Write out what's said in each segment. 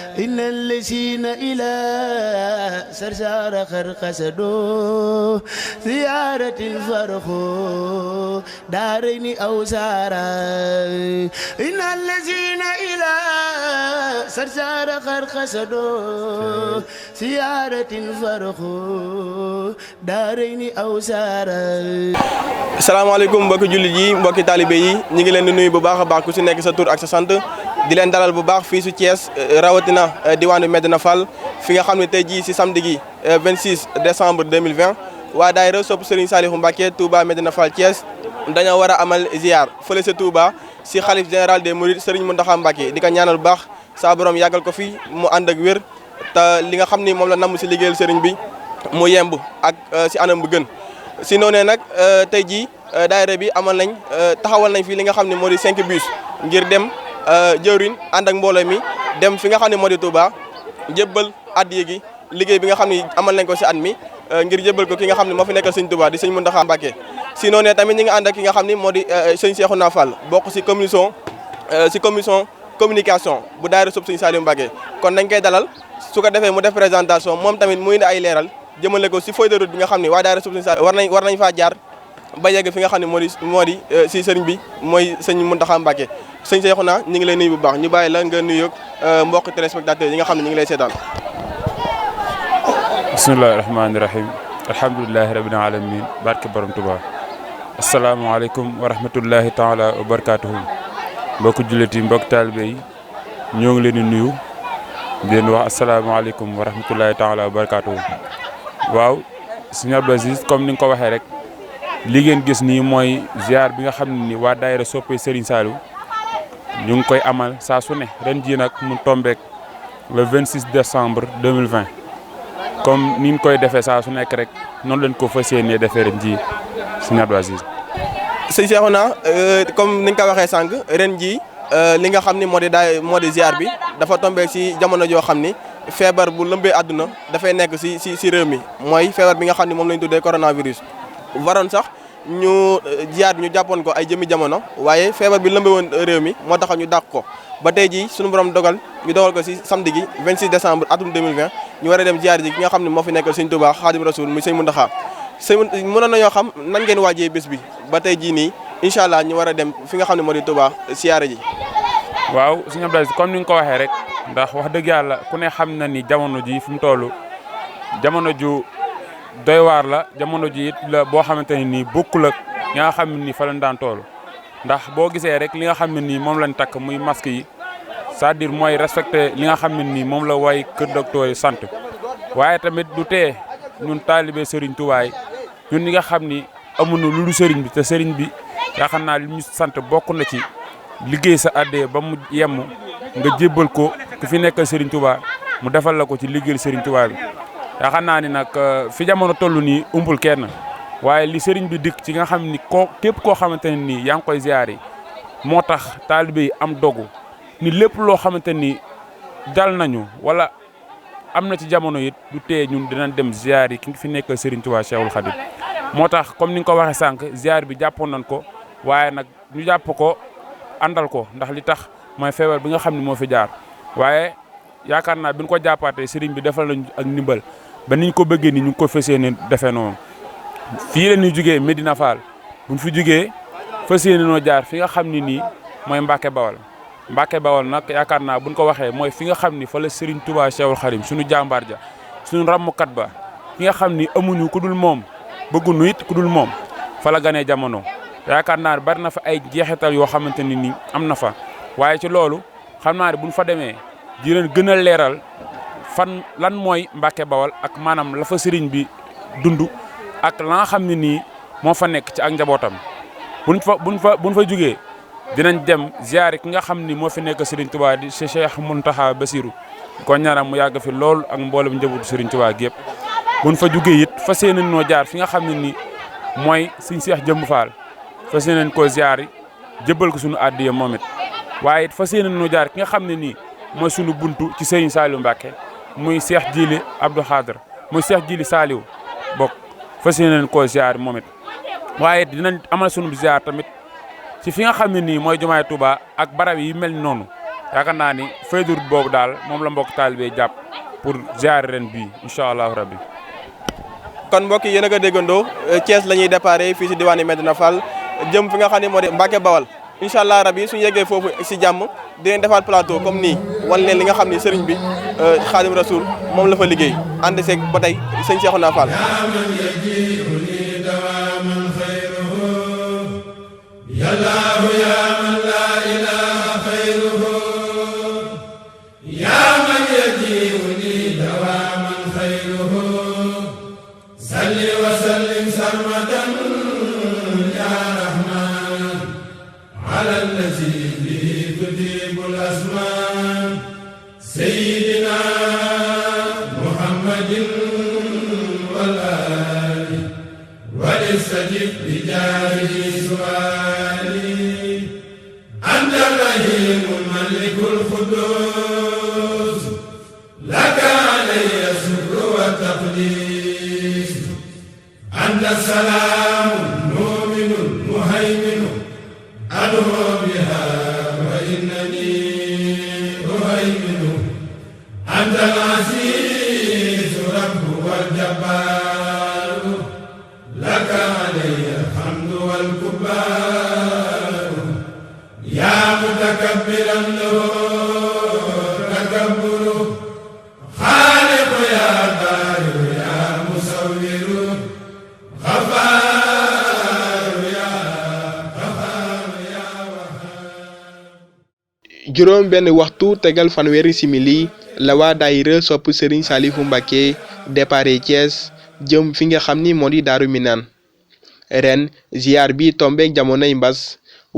إن الذين إلى سرسار خرقسدو زيارة الفرخ دارين أو سارا إن الذين إلى سرسار خرقسدو زيارة الفرخ دارين أو سارا. salaamaaleykum mbokki jullit yi mbokki taalibe yi ñu ngi leen di nuyu bu baax a baax ku si nekk sa tur ak sa sant di leen dalal bu baax fii su Thiès rawatina diwaanu Medina Fall fi nga xam ne tey jii si samedi gi 26 décembre 2020 waa daayira sopp Serigne Saliou Mbacké Touba Medina Fall Thiès dañoo war a amal ziar fële sa Touba si xalif général des Mourides Serigne Mountakha Mbacké di ko ñaanal bu baax saa borom yàggal ko fi mu ànd ak wér te li nga xam ni moom la namm si liggéeyal Serigne bi mu yemb ak si anam bu gën. si noonee nag tey jii daayira bi amal nañ taxawal nañ fii li nga xam ne moo di 5 bus ngir dem jëwriñ ànd ak mbooloo mi dem fi nga xam ne moo di Touba jébbal addiya gi liggéey bi nga xam ne amal nañ ko si at mi ngir jébbal ko ki nga xam ne moo fi nekkal sëñ Touba di sëñ Mountakha Mbacké. si noonee tamit ñi nga ànd ak ki nga xam ne moo di sëñ Cheikhouna Fall bokk si commission communication bu daayira sopp sëñ Saliou Mbacké kon dañ koy dalal su ko defee mu def présentation moom tamit muy indi ay leeral jëmale ko si feuille de route bi nga xam ne waa daayira sopp sëñ Saliou war nañ faa jaar ba yegg fi nga xam ne moo di si sëriñ bi mooy sëñ Mountakha Mbacké. sëñ Cheikhouna ñu ngi lay nuyu bu baax ñu bàyyi la nga nuyoog mbokk téléspectateurs yi nga xam ne ñu ngi lay seetaan. bismillahi rahmaani rahim alhamdulilahi rabbil alamin barke borom Touba. asalaamaaleykum wa rahmatullahi taala wa barakatuhu mbokk jullit yi mbokk taalibe yi ñoo ngi leen di nuyu di leen wax asalaamaaleykum wa rahmatullahi taala wa barakatuhu. waaw sëñ Abdou Aziz comme ni nga ko waxee rek li ngeen gis nii mooy ziar bi nga xam ne ni waa daayira soppe Serigne Saliou ñu ngi koy amal saa su ne ren jii nag mu tombeek le 26 décembre 2020 comme ni ñu koy defee saa su nekk rek noonu lañ ko fas yéenee defee ren jii sëñ Abdou Aziz. sëñ Cheikhouna comme ni nga ko waxee sànq ren jii li nga xam ni moo di ziar bi dafa tombeek si jamono joo xam ni feebar bu lëmbee àdduna dafay nekk si réew mi mooy feebar bi nga xam ni moom lañ tuddee coronavirus. waroon sax ñu ziar bi ñu jàppoon ko ay jëmi jamono waaye feebar bi lëmbe woon réew mi moo tax ñu dàq ko ba tey jii suñu borom dogal ko si samedi gi 26 décembre atum 2020 ñu war a dem ziar ji ki nga xam ne moo fi nekkal sëñ Touba Xaadim Rasul muy sëñ Mountakha. mënoon nañoo xam nan ngeen waajee bés bi ba tey jii nii incha allah ñu war a dem fi nga xam ne moo di Touba siyaare ji. waaw sëñ Abdou Aziz comme ni nga ko waxee rek ndax wax dëgg yàlla ku ne xam na ni jamono ji fi mu toll jamono ju doy waar la jamono ji it la boo xamante ne nii bokkul ak ñi nga xam ne nii fa lañ daan toll ndax boo gisee rek li nga xam ne nii moom lañ takk muy masque yi c'est-à-dire mooy respecté li nga xam ne nii moom la way kër docteur yi sant waaye tamit du tee ñun taalibe Serigne Touba yi ñun ñi nga xam ni amuñu lu dul Serigne bi te Serigne bi yaakaar naa li ñu sant bokk na ci liggéey sa addee ba mu yemm nga jébbal ko ku fi nekkal Serigne Touba mu defal la ko ci liggéeyal Serigne Touba bi. yaakaar naa ni nag fi jamono toll nii umpul kenn waaye li sëriñ bi dikk ci nga xam ni képp koo xamante ne nii yaa ngi koy ziar yi moo tax taalibe yi am dogu ni lépp loo xamante ni dal nañu wala am na ci jamono it du tee ñun dinañ dem ziar yi ki fi nekkal Serigne Touba Cheikhul Khadim moo tax comme ni nga ko waxee sànq ziar bi jàppoon nañ ko waaye nag ñu jàpp ko àndal ko ndax li tax mooy feebar bi nga xam ne moo fi jaar waaye yaakaar naa bi ñu ko jàppaatee sëriñ bi defal nañu ak ndimbal ba niñ ko bëggee ni ñu ngi ko fas yéene defee noonu fii la ñuy jugee Medina Fall buñ fi jugee fas yéene noo jaar fi nga xam ne nii mooy Mbacké Bawal nag yaakaar naa buñ ko waxee mooy fi nga xam ni fa la Serigne Touba Cheikhul Khadim suñu jàmbaar ja suñu ràmmkat ba fi nga xam ni amuñu ku dul moom bëgguñu it ku dul moom fa la ganee jamono yaakaar naa bari na fa ay jeexital yoo xamante ni nii am na fa waaye ci loolu xam naa ne buñ fa demee di leen gën a leeral fan lan mooy Mbacké Bawal ak maanaam la fa sëriñ bi dund ak la nga xam ne nii moo fa nekk ci ak njabootam buñ fa jugee dinañ dem ziare ki nga xam ni moo fi nekk Serigne Touba di Cheikh Mountakha Bassirou ko ñaanam mu yàgg fi lool ak mboolem njabootu Serigne Touba gi yëpp buñ fa jugee it fas yéene noo jaar fi nga xam ne nii mooy Serigne Cheikh Jëmb Fall fas yéene koo ziare jëbbal ko suñu addiya moom it waaye it fas yéene noo jaar ki nga xam ne nii mooy suñu buntu ci Serigne Saliou Mbacké muy Cheikh Djili Abdou Khadre muy Cheikh Djili Saliou bokk fas yéene koo ziar moom it waaye dinañ amal sunu ziar tamit ci fi nga xam ne nii mooy jumaay Touba ak barab yi mel noonu yaakaar naa ni feuille de route boobu daal moom la mbokk taalibe jàpp pour ziare ren bii incha allahu rabbi. kon mbokk yi yéen a ko déggandoo Thiès la ñuy déparé fii si diwaanu Medina Fall jëm fi nga xam ne moo di Mbacke Bawal incha allah rabi suñu yeggee foofu si jàmm dinañ defaat plateau comme nii wan leen li nga xam ne sëriñ bi Xaadim Rasul moom la fa liggéey ànd seeg ba tey sëñ Cheikhouna Fall. سيدنا محمد والآل واستجب بجاهه سؤالي أنت الرحيم الملك القدوس لك علي الشكر والتقديس أنت السلام المؤمن المهيمن أدعو بها وإنني أهيمن أنت العزيز رب والجبار لك علي الحمد والكبار يا متكبرا له تكبر خالق يا بارئ يا مصور غفار يا غفار يا وهاب. juróom benn waxtu tegal fanweeri simili la waa daayira sopp Serigne Salifou Mbacké déparé Thiès jëm fi nga xam ni moo di Daaru Minaan ren ziar bi tombeek jamonoy mbas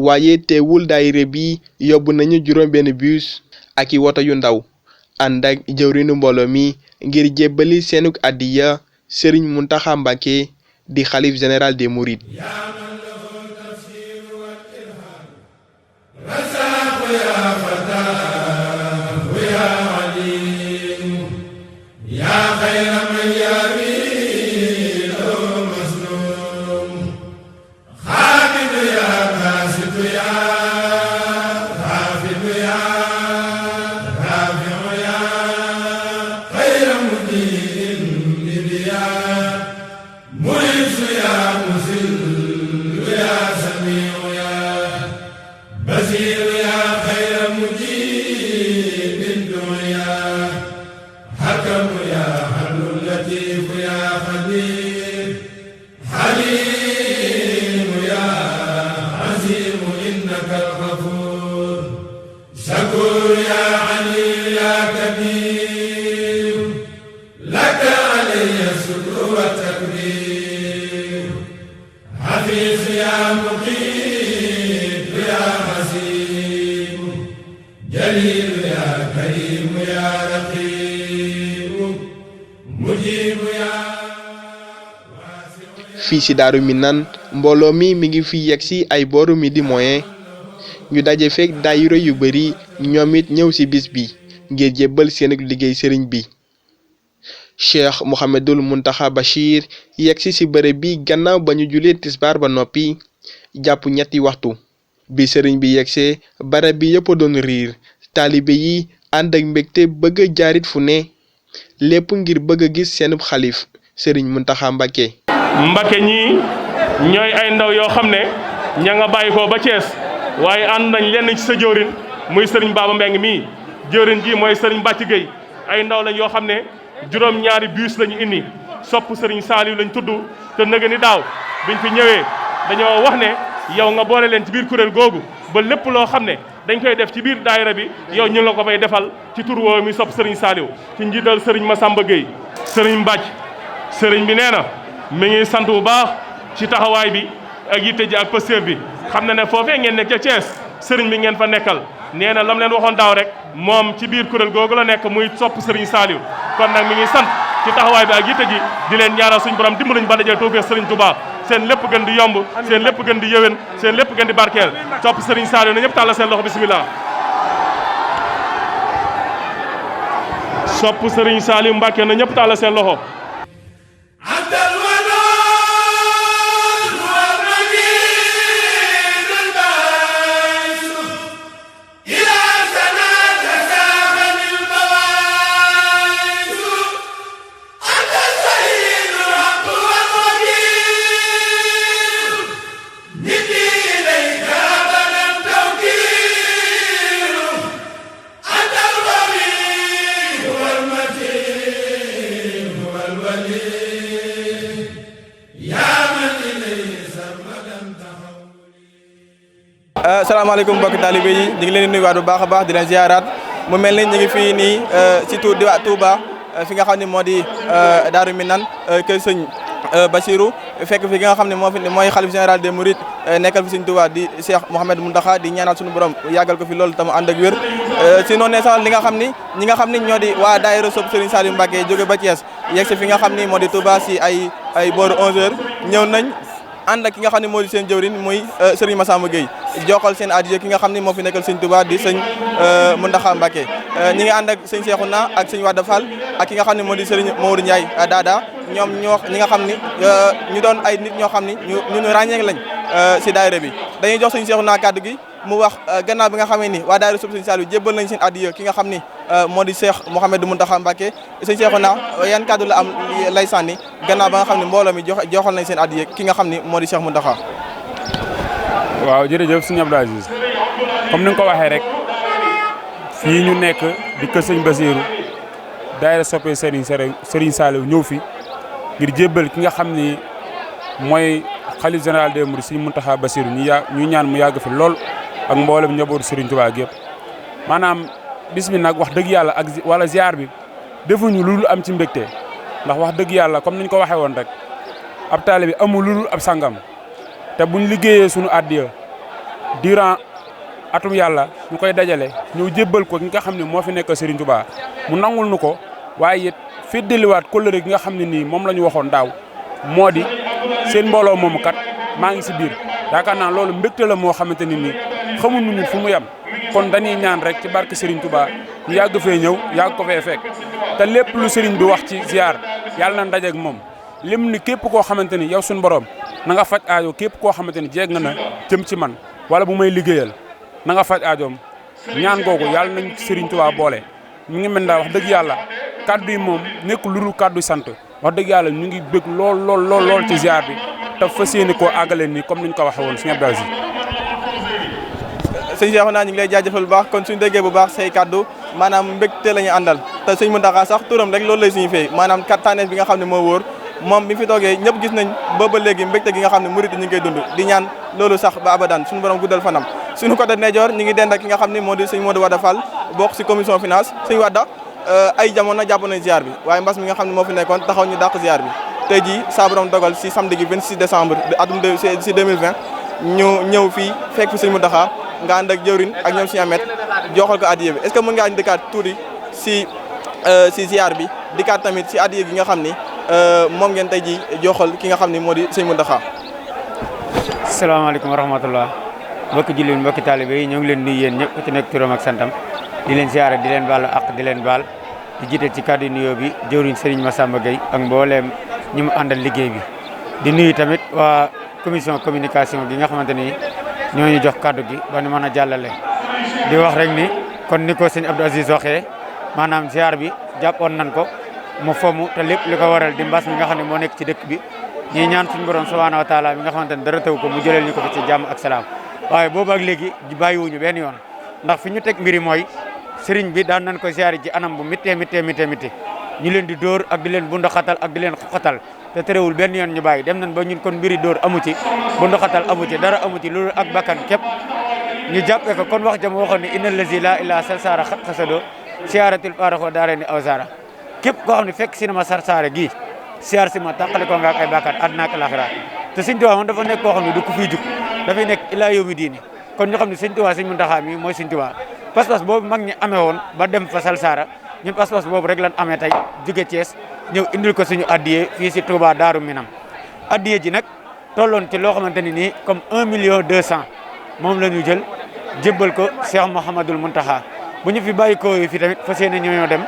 waaye teewul daayira bi yóbbu nañu juróom benn bus ak i woto yu ndaw ànd ak jëwrinu mbooloo mi ngir jébbali seenuk addiya Serigne Mountakha Mbacké di xalif général des Mourides. fii ci Daaru Minaan mbooloo mi ngi fi yegg si ay booru midi moyen ñu daje fekk daayira yu bari ñoom it ñëw ci bis bi ngir jébbal seen liggéey sëriñ bi Cheikh Mouhamadul Mountakha Bachir yegg si bërëb bi gannaaw ba ñu julee tisbaar ba noppi jàpp ñetti waxtu bi sëriñ bi yeggsee barab bi yëpp doon riir taalibe yi ànd ak mbégte bëgg a jaarit fu ne lépp ngir bëgg a gis seenub xalif sëriñ Mountakha Mbacké. Mbacké ñii ñooy ay ndaw yoo xam ne ña nga bàyyi ko ba Thiès waaye ànd nañ lenn ci sa jëwrin muy sëriñ Baba Mbeng mii jëwrin ji mooy sëriñ Bàcc Gueye ay ndaw lañ yoo xam ne juróom-ñaari bus lañu indi sopp sëriñ Saliou lañ tudd te nëga ni daaw biñ fi ñëwee dañoo wax ne yow nga boole leen ci biir kuréel googu ba lépp loo xam ne dañ koy def ci biir daayira bi yow ñu la ko fay defal ci tur woowu mi sopp sëriñ Saliou ci njiital sëriñ Massamba Gueye sëriñ Bàcc sëriñ bi nee na mi ngi sant bu baax ci taxawaay bi ak yitte ji ak pëstéef bi xam na ne foofee ngeen nekk ca Thiès sëriñ bi ngeen fa nekkal nee na lam leen waxoon daaw rek moom ci biir kuréel googu la nekk muy sopp sëriñ Saliou kon nag mi ngi sant ci taxawaay bi ak yitte ji di leen ñaanal suñu borom dimbaliñ ba dajee toogee sëriñ Touba seen lépp gën di yomb seen lépp gën di yëwén seen lépp gën di barkeel sopp sëriñ Saliou na ñëpp tàllal seen loxo bismillah sopp sëriñ Saliou Mbacké na ñëpp tàllal seen loxo إلى سنة salaamaaleykum mbokki taalibe yi ñu ngi leen di nuyuwaat bu baax a baax di leen ziaraat mu mel ni ñu ngi fii nii ci Touba fi nga xam ne moo di Daaru Minaan kër sëñ Bassirou fekk fi nga xam ne mooy xalif général des Mourides nekkal fi sëñ Touba di Cheikh Mouhamed Mountakha di ñaanal suñu borom yàggal ko fi loolu tam ànd ak wér si noonu ne sax li nga xam ni ñi nga xam ni ñoo di waa daayira sopp Serigne Saliou Mbacké jóge ba Thiès yegg si fi nga xam ni moo di Touba si ay booru 11h ñëw nañ ànd ak ki nga xam ne moo di seen jëwriñ muy Serigne Massamba Gueye joxal seen adiya ki nga xam ne moo fi nekkal sëñ Touba di sëñ Mountakha Mbacké ñi ngi ànd ak sëñ Cheikhouna ak sëñ Wade Fall ak ki nga xam ne moo di Serigne Maodo Ndiaye Dada ñoom ñi nga xam ni ñu doon ay nit ñoo xam ni ñu ràññee lañ si daayira bi dañuy jox sëñ Cheikhouna kàddu gi mu wax gannaaw bi nga xamee ni waa daayira sopp sëñ Saliou jébbal nañ seen adiya ki nga xam ni moo di Cheikh Mouhamed Mountakha Mbacké sëñ Cheikhouna yan kàddu la am lay sànni gannaaw ba nga xam ne mbooloo mi joxal nañ seen adiya ki nga xam ni moo di Cheikh Mountakha. waaw jërëjëf sëñ Abdou Aziz comme ni nga ko waxee rek fii ñu nekk di kër sëñ Bassirou daayira soppee Serigne Saliou ñëw fi ngir jébbal ki nga xam ni mooy xalif général des Mourides sëñ Mountakha Bassirou ñu ñaan mu yàgg fi lool ak mboolem njabootu Serigne Touba gi yëpp maanaam bis mi nag wax dëgg yàlla ak wala ziar bi defuñu lu dul am ci mbégte ndax wax dëgg yàlla comme niñ ko waxee woon rek ab taalibe bi amul lu dul ab sangam te buñ liggéeyee suñu addiya durant atum yàlla ñu koy dajale ñëw jébbal ko ki nga xam ne moo fi nekk Serigne Touba mu nangul nu ko waaye it feddaliwaat kóllëre gi nga xam ne nii moom la ñu waxoon daaw moo di seen mbooloo moomu kat maa ngi si biir yaakaar naa loolu mbégte la moo xamante ni nii xamuñu ñun fu mu yem kon dañuy ñaan rek ci barke Serigne Touba ñu yàgg fee ñëw yàgg ko fee fekk te lépp lu Serigne bi wax ci ziar yàlla na ndajeeg moom lim ni képp koo xamante ni yow suñu borom na nga faj aajo képp koo xamante ni jeeg nga na jëm ci man wala bu may liggéeyal na nga faj aajoom ñaan googu yàlla nañ Serigne Touba boole ñu ngi mel daal wax dëgg yàlla kaddu yi moom nekk lu dul kaddu sant wax dëgg yàlla ñu ngi bëgg lool ci ziar bi te fas yéene koo àggale nii comme ni ñu ko waxee woon suñu Abdou Aziz. sëñ Cheikhouna ñu ngi lay jaajëfal bu baax kon suñu déggee bu baax say kaddu maanaam mbégte la ñu àndal te sëñ Mountakha sax turam rek loolu lay signifié maanaam kattaaneef bi nga xam ne moo wóor moom bi fi toogee ñëpp gis nañ ba léegi mbégte gi nga xam ne murit ñu ngi koy dund di ñaan loolu sax ba abadan suñu borom guddal fanam suñu côté ndeyjoor ñu ngi dend ak ki nga xam ne moo di sëñ Modou Wade Fall bokk si commission finance sëñ Wade ay jamono jàpp nañ ziar bi waaye mbas mi nga xam ne moo fi nekkoon taxaw ñu dàq ziar bi tey jii saa borom dogal si samedi gi 26 décembre atum si 2020 ñu ñëw fii fekk fi sëñ Mountakha nga ànd ak jëwrin ak ñoom si amet joxal ko adiya bi est-ce que mën ngaa dikkaat tuuti si ziar bi dikkaat tamit si adiya gi nga xam ni moom ngeen tey ji joxal ki nga xam ni moo di sëñ Mountakha. salaamaaleykum wa rahmatullah mbokki jullit mbokki taalibe yi ñoo ngi leen nuyu yéen ñëpp ku ci nekk turam ak santam di leen ziare di leen baal ak di leen baal di jiite ci kàddu nuyoo bi jëwriñ Serigne Massamba Gueye ak mbooleem ñi mu àndal liggéey bi di nuyu tamit waa commission communication bi nga xamante ni ñoo ñu jox kàddu gi ba ñu mën a jàllale di wax rek ni kon ni ko sëñ Abdou Aziz waxee maanaam ziar bi jàppoon nañ ko mu fomu te lépp li ko waral di mbas mi nga xam ne moo nekk ci dëkk bi ñuy ñaan suñu borom subhanahu wa taala mi nga xamante ne dara taw ko mu jëleel ñu ko fi ci jàmm ak salaam waaye boobu ak léegi bàyyiwuñu benn yoon ndax fi ñu teg mbiri mooy sëriñ bi daan nañ ko ziar ci anam bu mittee ñu leen di dóor ak di leen bunduxatal ak di leen xoxatal te terewul benn yoon ñu bàyyi dem nañ ba ñun kon mbiri dóor amu ci bunduxatal amu ci dara amu ci loolu ak bakkan képp ñu jàppee ko kon wax jam waxoon ne inna lazi la ilaha salsara xat xasado siaratul faraxo daare ni aw sara képp koo xam ne fekk si na ma sarsaare gii siyaar si ma tàqale ko nga ak ay bakkan àddina ak alaxira te sëñ Tuubaa moom dafa nekk koo xam ne du ko fiy jug dafay nekk ilaa yawmi diini kon ñu xam ne sëñ Tuubaa sëñ Muntaxaa mi mooy sëñ Tuubaa pas-pas boobu mag ñi amee woon ba dem fa salsara ñun pas-pas boobu rek lan amee tey jóge Thiès ñëw indil ko suñu addiyee fii si Touba Daaru Minam addiyee ji nag tolloon ci loo xamante ni nii comme 1,200,000 moom la ñu jël jébbal ko Cheikh Mouhamadoul Mountakha bu ñu fi bàyyi ko fi tamit fas yéene ñoo dem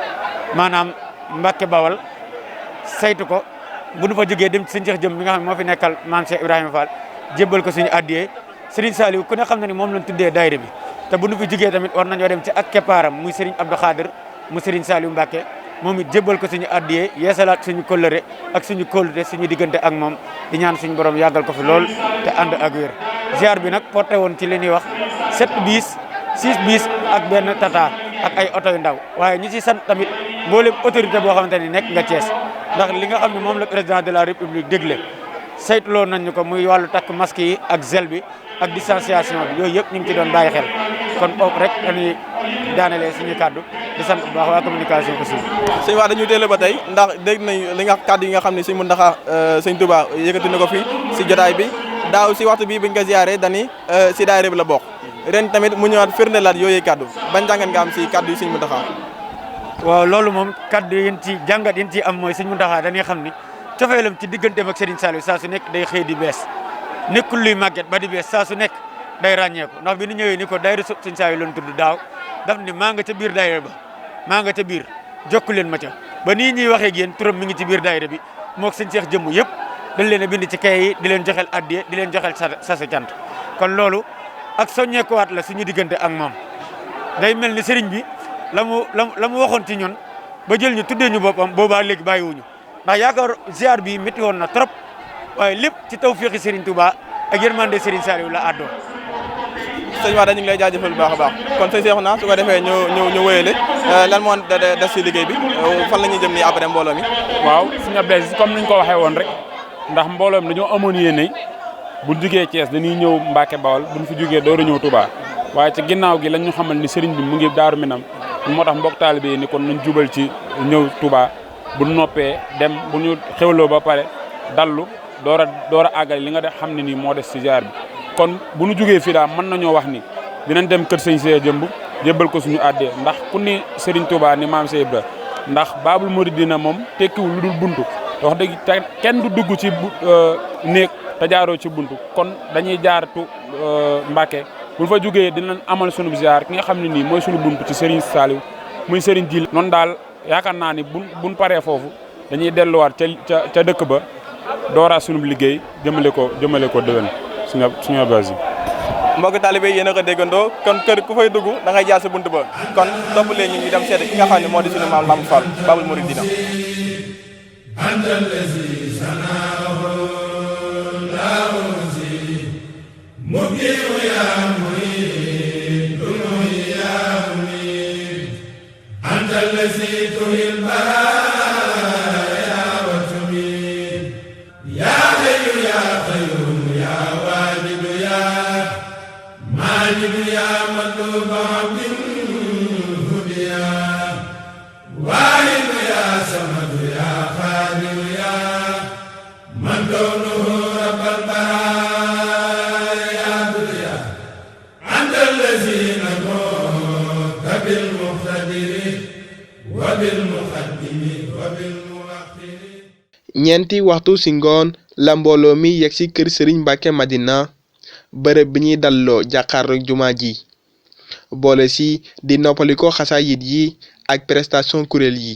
maanaam Mbacke Bawal saytu ko bu ñu fa jógee dem ci sëñ Cheikh Jëm mi nga xam ne moo fi nekkal maam Cheikh Ibrahima Fall jébbal ko suñu addiyee Serigne Saliou ku ne xam na ni moom lañ tuddee daayira bi te bu ñu fi jógee tamit war nañoo dem ci ak keppaaram muy Serigne Abdou Khadir mu Serigne Saliou Mbacke moom it jébbal ko suñu addiyee yeesalaat suñu kóllëre ak suñu kóolute suñu diggante ak moom di ñaan suñu borom yàggal ko fi lool te ànd ak wér ziar bi nag porté woon ci li ñuy wax 7 bis 6 bis ak benn tata ak ay oto yu ndaw waaye ñu ci sant tamit mboolem autorité boo xamante ni nekk nga Thiès ndax li nga xam ne moom la président de la république dégle saytuloo nañ ñu ko muy wàllu takk masque yi ak gel bi ak distanciation bi yooyu yëpp ñu ngi ci doon bàyyi xel kon foofu rek dañuy daanelee suñu kaddu di sant bu baax waa communication aussi. sëñ wax dañu teel ba tey ndax dégg nañ li nga kaddu yi nga xam ne sëñ Mountakha sëñ Touba yëkkati na ko fii si jotaay bi daaw si waxtu bi buñ ko ziaree dani si daayira bi la bokk ren tamit mu ñëwaat firndelaat yooyu kaddu ban jàngat nga am si kaddu yi sëñ Mountakha. waaw loolu moom kaddu yi ci jàngat yi ci am mooy sëñ Mountakha dañuy xam ni cofeelam ci digganteem ak Serigne Saliou saa su nekk day xëy di bees nekkul luy màgget ba di bees saa su nekk day ràññeeku ndax bi ñu ñëwee ni ko daayira Serigne Saliou lañ tudd daaw daf ni maa nga ca biir daayira ba maa nga ca biir jokku leen ma ca ba nii ñuy waxee ak yéen turam mi ngi ci biir daayira bi moog sëñ Cheikh jëmm yëpp dañ leen a bind ci kay yi di leen joxel addiye di leen joxel sa cant kon loolu ak soññeekuwaat la suñu diggante ak moom day mel ni sëriñ bi la mu waxoon ci ñun ba jël ñu tuddee ñu boppam boobaa léegi bàyyiwuñu ndax yaakaar ziar bi métti woon na trop waaye lépp ci tawfeexi Serigne Touba ak yërmande Serigne Saliou la àddoo. sëñ Wade ñu ngi lay jaajëfal bu baax a baax kon sëñ Cheikhouna su ko defee ñu wéyale lan moo des si liggéey bi fan la ñuy jëm nii après mbooloo mi. waaw sëñ Abdoulaye comme niñ ko waxee woon rek ndax mbooloo mi dañoo amoon yéene bu jugee Thiès dañuy ñëw Mbacke Bawol buñ fi jugee door a ñëw Touba waaye ci ginnaaw gi lañ ñu xamal ni Serigne bi mu ngi Daaru Minam moo tax mbokk taalibe yi ni kon nañ jubal ci ñëw Touba bu noppee dem bu ñu xewloo ba pare dallu door a àggal li nga def xam ne nii moo des ci ziar bi kon bu ñu jugee fii daal mën nañoo wax ni dinañ dem kër sëñ see jëmb jébbal ko suñu àddee ndax ku ni Serigne Touba ni maam Cheikh Ibra ndax Baabul Mouridina moom tekkiwul lu dul buntu wax dëgg te kenn du dugg ci néeg te jaaroo ci buntu kon dañuy jaaratu Mbacke bu fa jugee dinañ amal sunu ziar ki nga xam ne nii mooy suñu buntu ci Serigne Saliou muy Serigne Djil noonu daal yaakaar naa ni buñ paree foofu dañuy delluwaat ca dëkk ba dooraa sunu liggéey jëmale ko déwén suñu base yi. mbokk taalibe yi yéen a ko déggandoo kon kër ku fay dugg da ngay jaar sa bunt ba kon topp leen ñu dem seet ki nga xam ne moo di suñu maam Lamp Fall Baabul Mouridina. ñeenti waxtu ci ngoon la mbooloo mi yegg ci kër Serigne Mbacke Madina bërëb bi ñuy dalloo jàkkaarloo jumaa ji boole ci di noppaliko xasaayit yi ak prestation kuréel yi.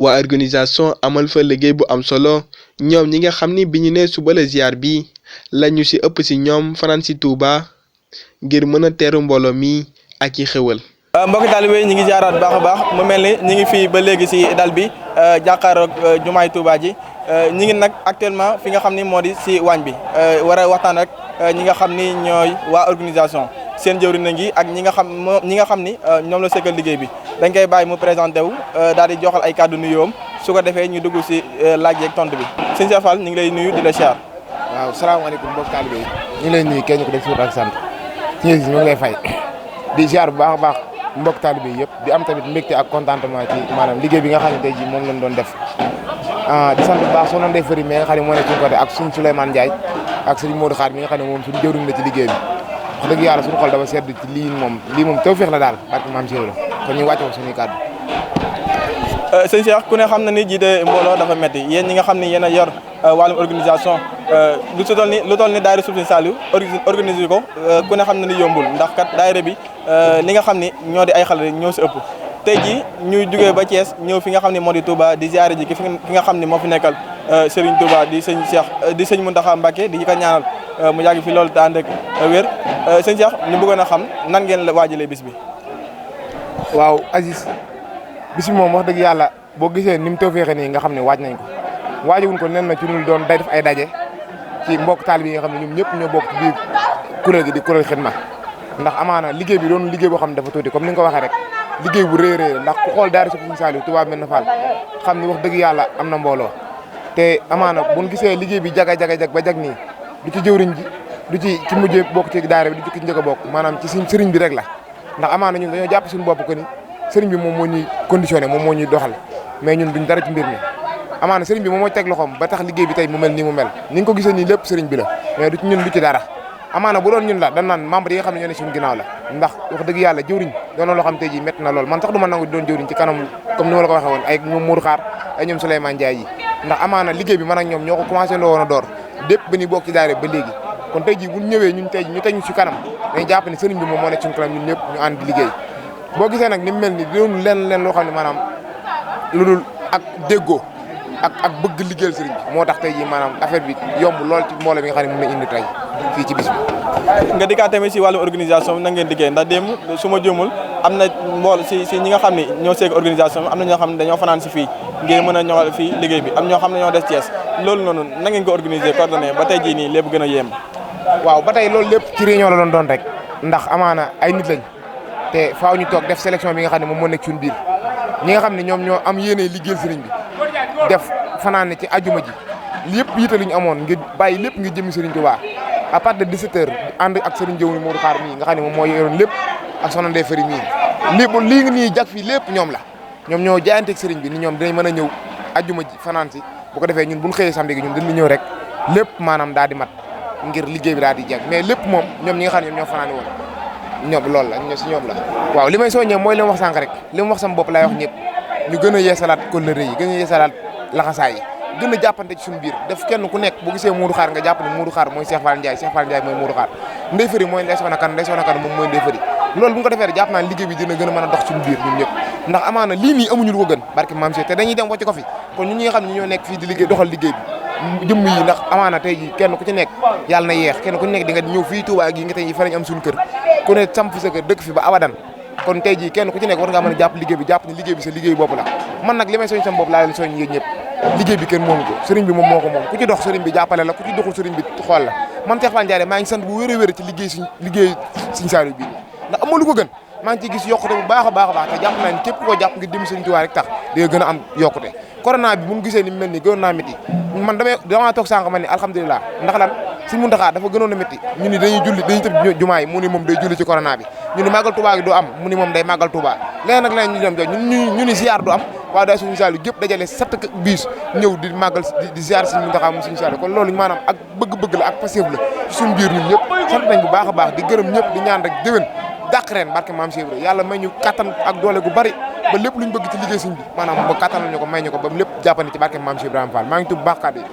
waa organisation amal fa liggéey bu am solo ñoom ñi nga xam ni bi ñu nee suba la ziar bi lañu ci ëpp ci ñoom fanaan ci Touba ngir mën a teeru mbooloo mi ak i xewal. mbokki taalibe ñi ngi ziaraat baax a baax mu mel ni ñi ngi fii ba léegi ci dal bi jàkkaaroog jumaay Touba ji ñi ngi nag actuellement fi nga xam ni moo di ci waañ bi war a waxtaan rek ñi nga xam ni ñooy waa organisation seen jëwriñ na ngi ak ñi nga xam ni ñoom la sekkal liggéey bi dañ koy bàyyi mu présenté wu daal di joxal ay kàddu nuyoom su ko defee ñu dugg ci laaj yeeg tontu bi sëñ Cheikh Fall ñu ngi lay nuyu di la ziar. waaw salaamaaleykum mbokk taalibe yi ñu ngi lay nuyu kenn ku def suut ak sant ñu ngi lay fay di ziar bu baax a baax mbokk taalibe yi yëpp di am tamit mbégte ak contentement ci maanaam liggéey bi nga xam ne tey jii moom lañ doon def di sant bu baax soxna Ndeye Fary mi nga xam ne moo nekk suñu côté ak suñu Souleymane Ndiaye ak sëriñ Modou Khar mi nga xam ne moom suñu jëwriñ la ci liggéey bi wax dëgg yàlla suñu xol dafa sedd ci lii moom tawfeex la daal barke maam Cheikh la kon ñu wàcce ko suñuy kàddu. sëñ Cheikh ku ne xam na ni jiite mbooloo dafa metti yéen ñi nga xam ni yéen a yor wàllum organisation lu toll ni daayira Sëriñ Saliou organiser ko ku ne xam na ni yombul ndax kat daayira bi li nga xam ni ñoo di ay xale ñoo si ëpp tey jii ñuy jugee ba Thiès ñëw fi nga xam ni moo di Touba di ziare ji ki nga xam ni moo fi nekkal Serigne Touba di sëñ Cheikh di sëñ Mountakha Mbacké di ko ñaanal mu yàgg fi loolu te ànd ak wér sëñ Cheikh ñu bëggoon a xam nan ngeen la waajalee bis bi. waaw Aziz bis bi moom wax dëgg yàlla boo gisee ni mu tawfeexee nii nga xam ne waaj nañ ko waajawuñ ko nen na ci ñun doon day def ay daje ci mbokk taalibe yi nga xam ne ñoom ñëpp ñoo bokk ci biir kuréel gi di kuréel xidma ndax amaana liggéey bi doon liggéey boo xam ne dafa tuuti comme ni nga ko waxee rek liggéey bu rëy rëy ndax ku xool daara Sëriñ Saliou Touba Médina Fall xam ni wax dëgg yàlla am na mbooloo te amaana buñ gisee liggéey bi jag ba jag nii du ci jëwriñ ji du ci ci mujjee bokk ci daara bi du ci njëkk a bokk maanaam ci suñ sëriñ bi rek la ndax amaana ñun dañoo jàpp suñu bopp ko ni sëriñ bi moom moo ñuy conditionné moom moo ñuy doxal mais ñun duñ dara ci mbir mi amaana sëriñ bi moom moo teg loxoom ba tax liggéey bi tey mu mel nii mu mel ni nga ko gisee nii lépp sëriñ bi la mais du ci ñun du ci dara amaana bu doon ñun la dañ naan membre yi nga xam ne ñoo ne suñu ginnaaw la ndax wax dëgg yàlla jëwriñ doon loo xam tey ji métti na lool man sax du ma nangu doon jëwriñ ci kanam comme ni ma la ko waxee woon ay ñoom Mourou Khar ay ñoom Souleymane Ndiaye yi ndax amaana liggéey bi man ak ñoom ñoo ko commencé ndoo woon a door dépp ba ni bokk ci daara ba léegi kon tey ji bu ñëwee ñun tey ji ñu teg ñu ci kanam dañuy jàpp ne sëriñ bi moom moo nekk suñu kanam ñun ñëpp ñu ànd di liggéey boo gisee nag ni mu mel ni doon leen loo xam ne maanaam lu dul ak déggoo ak bëgg liggéeyal sëriñ bi moo tax tey jii maanaam affaire bi yomb lool ci mbooloo mi nga xam ne mën na indi tey fii ci bis bi. nga dikkaat tamit si wàllum organisation bi na ngeen liggéey ndax démb su ma juumul am na mbool si ñi nga xam ne ñoo seeg organisation am na ñoo xam ne dañoo fanaan si fii ngir mën a ñëwal fii liggéey bi am ñoo xam ne ñoo des Thiès loolu noonu na ngeen ko organiser coordonné ba tey jii nii lépp gën a yéem. waaw ba tey loolu lépp ci réunion la doon rek ndax amaana ay nit lañ te faaw ñu toog def sélection bi nga xam ne moom moo nekk suñu biir ñi nga xam ne ñoom ñoo am yéene liggéeyal sëriñ bi def fanaan ne ci ajuma ji lépp yitte lu ñu amoon ngir bàyyi lépp ngir jëmi sëriñ Touba à partir de 17h ànd ak sëriñ jëwni Modou Khar mii nga xam ne moom moo yoroon lépp ak soxna Ndeye Fary mii lii ngi nii jag fii lépp ñoom la ñoom ñoo jaayanteeg sëriñ bi ni ñoom dinañ mën a ñëw ajuma ji fanaan si bu ko defee ñun buñ xëyee samedi gi ñun dañu ñëw rek lépp maanaam daal di mat ngir liggéey bi daal di jag mais lépp moom ñoom ñi nga xam ne ñoom ñoo fanaani woon ñoom loolu la ñoo si ñoom la waaw li may soññee mooy li ma wax sànq rek li ma wax sama bopp laay wax ñëpp ñu gën a yeesalaat kóllëre yi gën a yeesalaat laxasaay yi gën a jàppante ci suñu biir def kenn ku nekk bu gisee Modou Khar nga jàpp ne Modou Khar mooy Cheikh Fall Ndiaye Cheikh Fall Ndiaye mooy Modou Khar Ndeye Fary mooy Ndeye Soxna Kan Ndeye Soxna Kan moom mooy Ndeye Fary loolu bu ñu ko defee jàpp naa liggéey bi dina gën a mën a dox suñu biir ñun ñëpp ndax amaana lii nii amuñu lu ko gën barke maam Cheikh te dañuy dem wàcc ko fi kon ñun ñi nga xam ne ñoo nekk fii di liggéey doxal liggéey bi jëmm yi ndax amaana tey ji kenn ku ci nekk yàlla na yeex kenn ku ci nekk di nga ñëw fii Touba gi nga tey fa lañ am suñu kër ku ne samp fi sa kër dëkk fi ba abadan kon tey jii kenn ku ci nekk war ngaa mën a jàpp liggéey bi jàpp ne liggéey bi sa liggéey bopp la man nag li may soñ sama bopp laa leen soñ yéen ñëpp liggéey bi kenn moomu ko sëriñ bi moom moo ko moom ku ci dox sëriñ bi jàppale la ku ci doxul sëriñ bi xool la man Cheikh Fall Ndiaye maa ngi sant bu wér a wér ci liggéey Serigne Saliou bi ndax am lu ko gën maa ngi ciy gis yokkute bu baax a baax a baax te jàpp naa ne képp koo jàpp ngir dem Serigne Touba rek tax di nga gën a am yokkute corona bi mun gisee ni mu mel nii gënoon naa métti man damaa toog sànq man ni alhamdulilah ndax lan Serigne Mountakha dafa gënoon a métti ñu ni dañuy tëb jumaa yi mu ni moom day julli ci corona bi ñu ni màggal Touba gi du am mu ni moom day màggal Touba léegi nag leneen ñu dem jox ñu ni ziar du am waaw daal Serigne Saliou gépp dajale 7 bis ñëw di màggal di ziar Serigne Mountakha mu Serigne Saliou kon loolu maanaam ak bëgg-bëgg la ak passif la ci suñu biir ñun ñëpp sant nañ bu baax a baax di gërëm ñëpp di ñaan rek déwén dàq ren barke maam Cheikh Ibrahima yàlla may ñu kattan ak doole gu bari ba lépp luñ bëgg ci liggéey Serigne bi maanaam ba kattanal ñu ko may ñu ko ba lépp jàppandi ci barke maam Cheikh Ibrahima Fall maa ngi tudd baax kàddu yi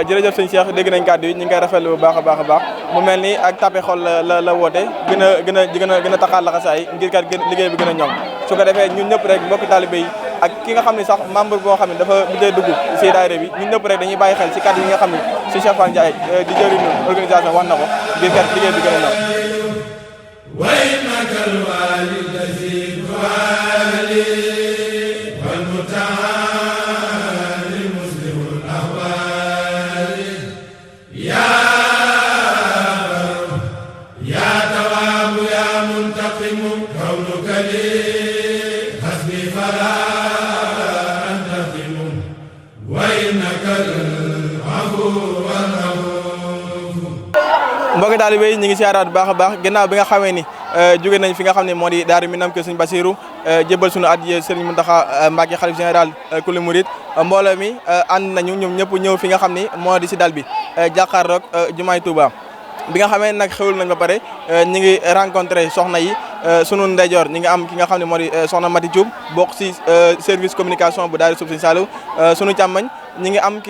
jërëjëf sëñ Cheikh dégg nañ kàddu yi ñu ngi koy rafetlu bu baax a baax a baax mu mel ni ak tapé xol la woote gën a taxaat laxasaay ngir kat liggéey bi gën a ñoŋ su ko defee ñun ñëpp rek mbokki talibé yi ak ki nga xam ne sax membre boo xam ne dafa mujjee dugg si daayira bi ñun ñëpp rek dañuy bàyyi xel si kàddu yi nga xam ne si Cheikh Fall Ndiaye di jëriñu organisation wax na ko ngir kat liggéey bi gën a ñoŋ mbokki taalibe yi ñu ngi siyaaraat bu baax a baax ginnaaw bi nga xamee ni jóge nañ fi nga xam ne moo di Daaru Minam kër Serigne Bassirou jébbal suñu addiya Serigne Mountakha Mbacké xalif général kulu murid mbooloo mi ànd nañu ñoom ñëpp ñëw fi nga xam ni moo di si dal bi jàkkaarloog jumaay Touba bi nga xamee nag xewul nañ ba pare ñi ngi rencontré soxna yi sunu ndeyjoor ñi ngi am ki nga xam ne moo di soxna Mati Diouf bokk si service communication bu daari suuf Serigne Saliou sunu càmmañ ñi ngi am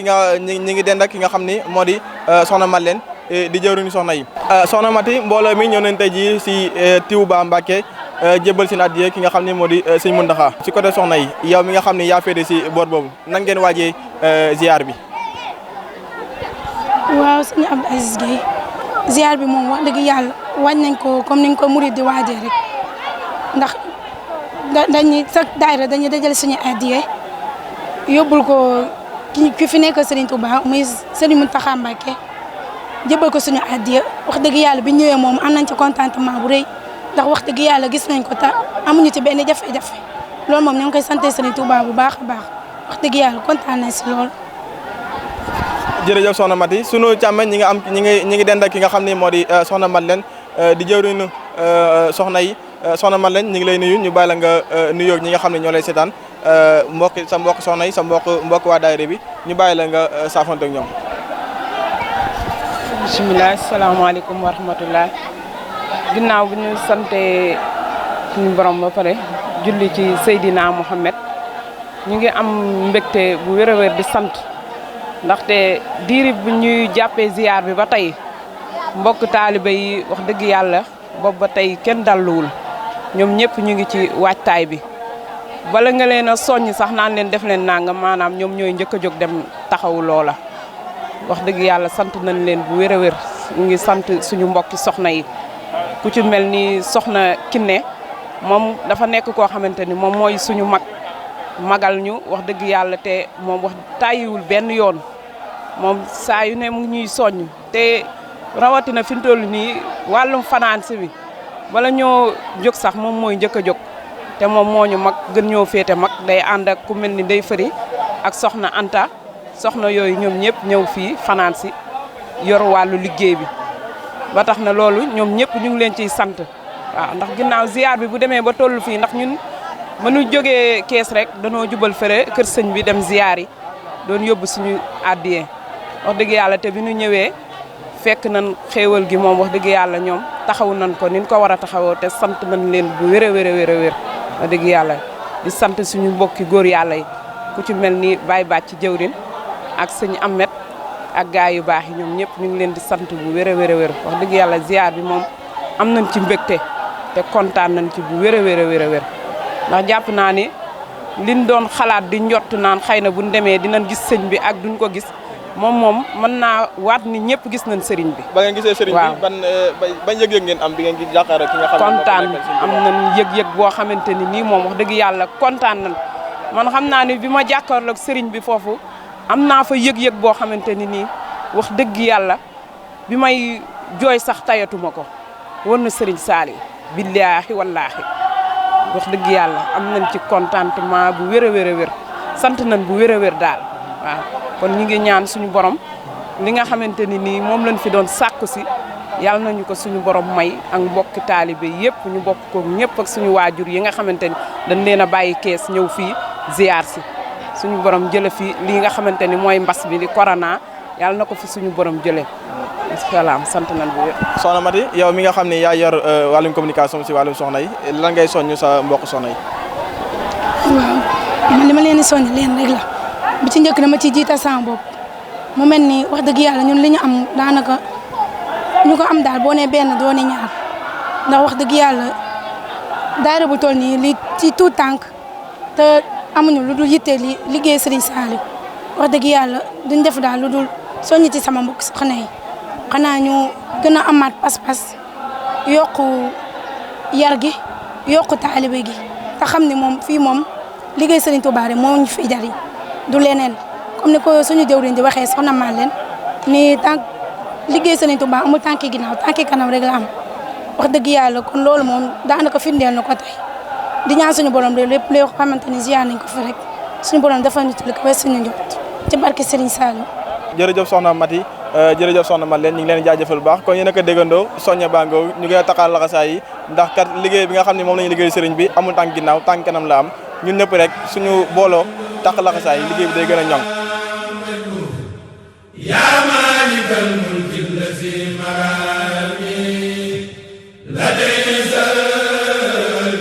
ñi ngi dend ak ki nga xam ni moo di soxna Malène di jëwriñu soxna yi soxna Mati mbooloo mi ñëw nañ tey jii si Touba Mbacké jébbal seen addiya ki nga xam ne moo di sëñ Mountakha si côté soxna yi yow mi nga xam ne yaa féete si boor boobu nan ngeen waajee ziar bi waaw sëñ Abdou Aziz Gueye ziar bi moom wax dëgg yàlla waaj nañ ko comme niñ ko murid di waajee rek ndax dañuy chaque daayira dañuy dajale suñu addiya yóbbul ko ki fi nekk Serigne Touba muy Serigne Mountakha Mbacké jëbal ko suñu addiya wax dëgg yàlla bi ñëwee moom am nañ ci contentement bu rëy ndax wax dëgg yàlla gis nañ ko ta amuñu ci benn jafe-jafe loolu moom ñoo ngi koy sant Serigne Touba bu baax a baax wax dëgg yàlla kontaan nañ si lool. jërëjëf soxna Mati sunu càmmeñ ñi ngi dend ak ki nga xam ne moo di soxna Malène di jëwriñu soxna yi soxna Malène ñi ngi lay nuyu ñu bàyyi la nga nuyoo ñi nga xam ne ñoo lay seetaan sa mbokk soxna yi sa mbokk waa daayira bi ñu bàyyi la nga saafante ak ñoom. bisimilah salaamaaleykum wa rahmatulah ginnaaw bi ñu sante suñu borom ba pare julli ci Seydina Mohamed ñu ngi am mbégte bu wér a wér di sant ndaxte diiri bu ñuy jàppee ziar bi ba tey mbokk taalibe yi wax dëgg yàlla boobu ba tey kenn dalluwul ñoom ñëpp ñu ngi ci waajtaay bi bala nga leen a soññ sax naan leen def leen nangam maanaam ñoom ñooy njëkk a jóg dem taxawu loola. wax dëgg yàlla sant nañ leen bu wér a wér ñu ngi sant suñu mbokki soxna yi ku ci mel ni soxna Kiné moom dafa nekk koo xamante ni moom mooy suñu magal ñu wax dëgg yàlla te moom wax tàyyiwul benn yoon moom saa yu ne mu ngi ñuy soññ te rawatina fi mu toll nii wàllum fanaan si bi bala ñoo jóg sax moom mooy njëkk a jóg te moom moo ñu mag gën ñoo féete mag day ànd ak ku mel ni Ndey Fëri ak soxna Anta soxna yooyu ñoom ñëpp ñëw fii fanaan si yor wàllu liggéey bi ba tax na loolu ñoom ñëpp ñu ngi leen ciy sant waaw ndax ginnaaw ziar bi bu demee ba toll fii ndax ñun mënu jógee kees rek danoo jubal fëre kër sëñ bi dem ziar yi doon yóbbu suñu addiyee wax dëgg yàlla te bi ñu ñëwee fekk nañ xéewal gi moom wax dëgg yàlla ñoom taxaw nañ ko ni ñu ko war a taxawoo te sant nañ leen bu wér a wér a wér a wér wax dëgg yàlla di sant suñu mbokki góor yàlla yi ku ci mel ni Baye Bàcc jëwrin ak sëñ Ahmed ak gaay yu baax yi ñoom ñëpp ñu ngi leen di sant bu wér a wér a wér wax dëgg yàlla ziar bi moom am nañ ci mbégte te kontaan nañ ci bu wér a wér a wér a wér ndax jàpp naa ni liñ doon xalaat di njott naan xëy na buñ demee dinañ gis sëñ bi ak duñ ko gis moom mën naa waat ni ñëpp gis nañ sëriñ bi. ba ngeen gisee sëriñ bi ban yëg-yëg ngeen am bi ngeen gis jàkkaarloo ki nga xam ne kontaan am nañ yëg-yëg boo xamante ni nii moom wax dëgg yàlla kontaan nañ man xam naa ni bi ma jàkkaarloog sëriñ bi foofu am naa fa yëg-yëg boo xamante ni nii wax dëgg yàlla bi may jooy sax tayatuma ko war na Serigne Saliou billaahi wallaahi wax dëgg yàlla am nañ ci contentement bu wér a wér a wér sant nañ bu wér a wér daal waaw kon ñu ngi ñaan suñu borom li nga xamante ni nii moom lañ fi doon sàkku si yàlla nañu ko suñu borom may ak mbokki taalibe yëpp ñu bokk ko ñëpp ak suñu waajur yi nga xamante ni dañ leen a bàyyi kees ñëw fii ziar si suñu borom jële fi lii nga xamante ni mooy mbas bi di corona yàlla na ko fi suñu borom jëlee salaam sant nañ bu wér. soxna Mati yow mi nga xam ne yaa yor wàllum communication si wàllum soxna yi lan ngay soññ sa mbokk soxna yi. waaw man li ma leen di soññ leen rek la bi ci njëkk dama ci jiital sama bopp mu mel ni wax dëgg yàlla ñun li ñu am daanaka ñu ko am daal boo nee benn doo ne ñaar ndax wax dëgg yàlla daayira bu toll nii li ci tout tànk te amuñu lu dul yitte li liggéey Serigne Saliou wax dëgg yàlla duñ def daal lu dul soññ ci sama mbokk soxna yi xanaa ñu gën a amaat pas-pas yokku yar gi yokku taalibe gi te xam ne moom fii moom liggéey Serigne Touba rek moo ñu fi jariñ du leneen comme ni ko suñu jëwriñ di waxee soxna maa leen ni tànk liggéey Serigne Touba amul tànki ginnaaw tànki kanam rek la am wax dëgg yàlla kon loolu moom daanaka firndeel na ko tey di ñaan suñu borom rek lépp loo xamante ni ziar nañ ko fi rek suñu borom dafa ñu tudd ko suñu njort ci barke Serigne Saliou. jërëjëf soxna Mati jërëjëf soxna Mat leen ñu ngi leen jaajëfal bu baax kon yéen a ko déggandoo soñña bangoo ñu ngi taxaal laxasaay yi ndax kat liggéey bi nga xam ne moom la ñu liggéey sëriñ bi amul tànk ginnaaw tànk kanam la am ñun ñëpp rek suñu booloo tax laxasaay yi liggéey bi day gën a ñoŋ. yaa maalikal mulki lazi marami ladayhi zal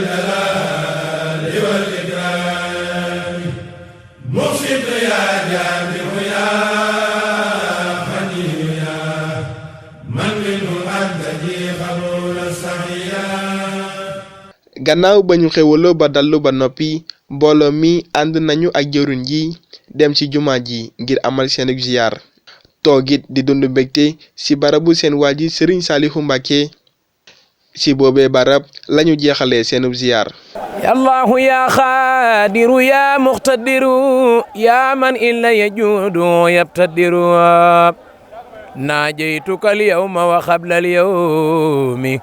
jalali wal ikram muqsit ya jamiu ya gannaaw ba ñu xewaloo ba dallu ba noppi mbooloo mi ànd nañu ak jëruñ ji dem ci jumaa ji ngir amal seen ziyaar toogit di dund mbégte ci barabu seen waaji Serigne Saliou Mbacké ci boobee barab lañu jeexalee seenub ziyaar yallahu ya xaadiru ya muqtadiru ya man illa yajudu yabtadiru naajaytuka al yawma wa qabla al yawmi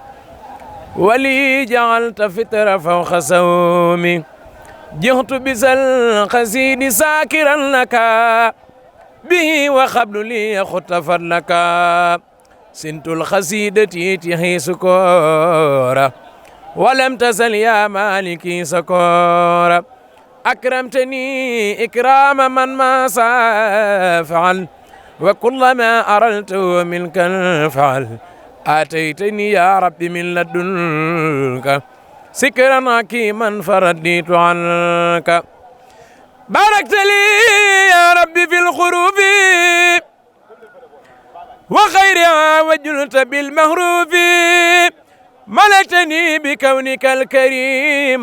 ولي جعلت فتر فوق سومي جهت بسل قصيد ساكرا لك به وقبل لي خطفت لك سنت القصيدة تهي سكورا ولم تزل يا مالكي سكورا أكرمتني إكرام من ما سافعل وكلما أرلت منك الفعل آتيتني يا ربي من لدنك سكرا حكيما فرديت عنك باركت لي يا ربي في الخروف وخيرها وجلت بالمهروف ملكتني بكونك الكريم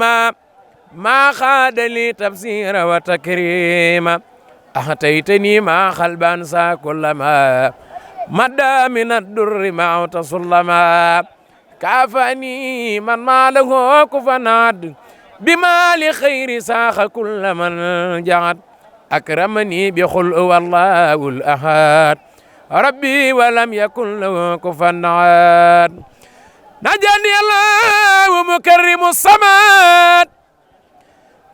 ما خاد لي تفسير وتكريم أحتيتني ما خلبان سا كلما مدى من الدر ما تسلما كافني من ما له كفناد بما لخير ساخ كل من جعد أكرمني بخلق والله الأحد ربي ولم يكن له كفناد نجاني الله مكرم الصمد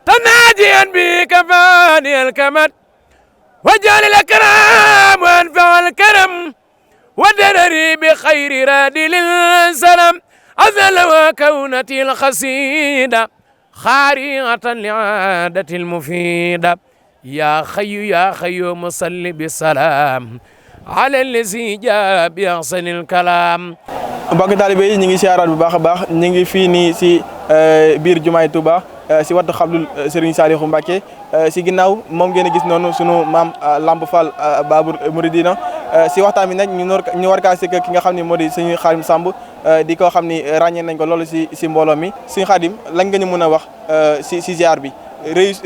تناجيا بك فاني الكمد وجعل الأكرام وأنفع الكرم ودرري بخير راد للسلام أذل وكونتي الخسيدة خارقة لعادة المفيدة يا خي يا خيوم صل بالسلام على الذي جاء بأحسن الكلام. mbokk taalibe yi ñu ngi siyaaraat bu baax a baax ñu ngi fii nii si biir jumaay Touba si wattu xablul Serigne Saliou Mbacké si ginnaaw moom ngeen a gis noonu sunu maam Lamp Fall Babour Mouridina si waxtaan bi nag ñu war kaa sekk ki nga xam ne moo di Serigne Khadim Samb di ko xam ni ràññee nañ ko loolu si mbooloo mi Serigne Khadim lan nga ñu mën a wax si ziar bi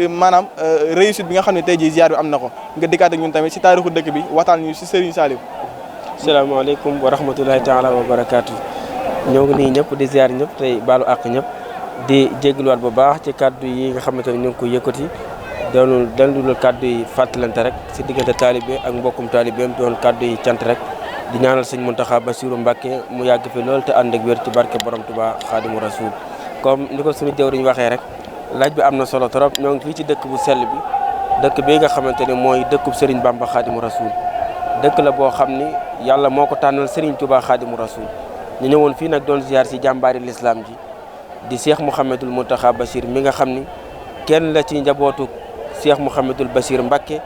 maanaam réussite bi nga xam ne tey jii ziar bi am na ko nga dikkaat ak ñun tamit si taarixu dëkk bi waxtaan ñu si Serigne Saliou. salaamaaleykum wa rahmatulahi taala wa barakaatu ñoo ngi nii ñëpp di ziar ñëpp tey baalu àq ñëpp di jégaluwaat bu baax ci kaddu yi nga xamante ne ñu ngi ko yëkkati doonul kaddu yi fàttalante rek si diggante taalibe ak mbokkum taalibeem doon kaddu yi cant rek di ñaanal sëñ Mountakha Bassirou Mbacké mu yàgg fi lool te ànd ak wér ci barke borom Touba Khadimu Rasoul. comme ni ko suñu jëwriñ waxee rek laaj bi am na solo trop ñoo ngi fii ci dëkk bu sell bi dëkk bi nga xamante ne mooy dëkkub Serigne Bamba Khadimu Rasoul dëkk la boo xam ni yàlla moo ko tànnal Serigne Touba Khadimu Rasoul ñu ñëwoon fii nag doon ziar si jàmbaari l'islam ji di Cheikh Mouhamadul Mountakha Bassir mi nga xam ni kenn la ci njabootu Cheikh Mouhamadul Bassir Mbacké